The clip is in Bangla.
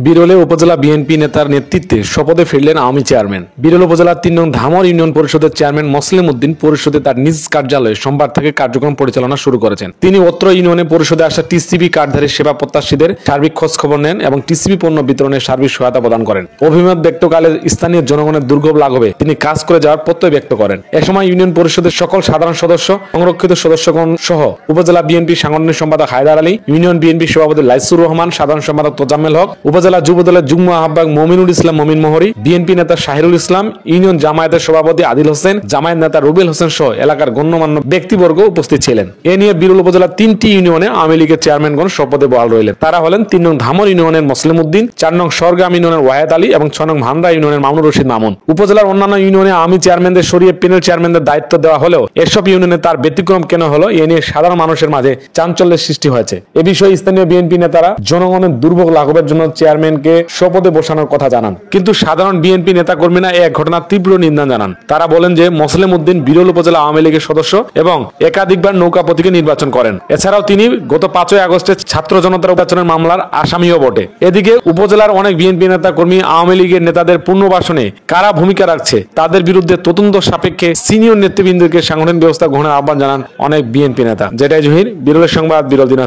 বিরলে উপজেলা বিএনপি নেতার নেতৃত্বে শপথে ফিরলেন আওয়ামী চেয়ারম্যান। বিরল উপজেলার ৩ নং ধামর ইউনিয়ন পরিষদের চেয়ারম্যান মোসলেম উদ্দিন পরিষদে তার নিজ কার্যালয়ে সোমবার থেকে কার্যক্রম পরিচালনা শুরু করেছেন। তিনি অত্র ইউনিয়নে পরিষদে আসা টিসিবি কার্ডধারী সেবা প্রত্যাশীদের সার্বিক খোঁজখবর নেন এবং টিসিবি পণ্য বিতরণে সার্বিক সহায়তা প্রদান করেন। অভিমত ব্যক্তকালে স্থানীয় জনগণের দুর্ভোগ লাঘবে তিনি কাজ করে যাওয়ার প্রত্যয় ব্যক্ত করেন। এ সময় ইউনিয়ন পরিষদের সকল সাধারণ সদস্য, সংরক্ষিত সদস্যগণ সহ উপজেলা বিএনপি সাংগঠনিক সম্পাদক হায়দার আলী, ইউনিয়ন বিএনপি সভাপতি লাইসুর রহমান, সাধারণ সম্পাদক তোজাম্মেল হক, উপজেলা যুবদলের যুগ্ম আহ্বায়ক মমিনুল ইসলাম মমিন মোহরি, বিএনপি নেতা শাহিরুল ইসলাম, ইউনিয়ন জামায়াতের সভাপতি আদিল হোসেন, জামায়াত নেতা রুবেল হোসেন সহ এলাকার গণ্যমান্য ব্যক্তিবর্গ উপস্থিত ছিলেন। এ নিয়ে বিরল উপজেলার 3টি ইউনিয়নে আওয়ামী লীগের চেয়ারম্যানগণ শপথে বহাল রইলেন। তারা হলেন ৩ নং ধামর ইউনিয়নের মোসলেম উদ্দিন, ৪ নং সরগ্রাম ইউনিয়নের ওয়াহেদ আলী এবং ৬ নং ভান্ডা ইউনিয়নের মামুনুর রশিদ মামুন। উপজেলার অন্যান্য ইউনিয়নে আওয়ামী চেয়ারম্যানদের সরিয়ে প্যানেল চেয়ারম্যানদের দায়িত্ব দেওয়া হলেও এসব ইউনিয়নে তার ব্যতিক্রম কেন হলো, এ নিয়ে সাধারণ মানুষের মাঝে চাঞ্চল্যের সৃষ্টি হয়েছে। এ বিষয়ে স্থানীয় বিএনপি নেতারা জনগণের দুর্ভোগ লাঘবের জন্য চেয়ারম্যানকে শপথে বসানোর কথা জানান, কিন্তু সাধারণ বিএনপি নেতাকর্মীরা এক ঘটনার তীব্র নিন্দা জানান। তারা বলেন যে মোসলেম উদ্দিন বিরল উপজেলা আওয়ামী লীগের সদস্য এবং একাধিকবার নৌকা প্রতীকে নির্বাচন করেন। এছাড়াও তিনি গত ৫ই আগস্টে ছাত্র জনতার নির্বাচনের মামলার আসামিও বটে। এদিকে উপজেলার অনেক বিএনপি নেতা কর্মী আওয়ামী লীগের নেতাদের পুনর্বাসনে কারা ভূমিকা রাখছে তাদের বিরুদ্ধে তদন্ত সাপেক্ষে সিনিয়র নেতৃবৃন্দকে সাংগঠনিক ব্যবস্থা গ্রহণের আহ্বান জানান অনেক বিএনপি নেতা। যেটাই জহির, বিরলের সংবাদ, বিরল দিনাজপুর।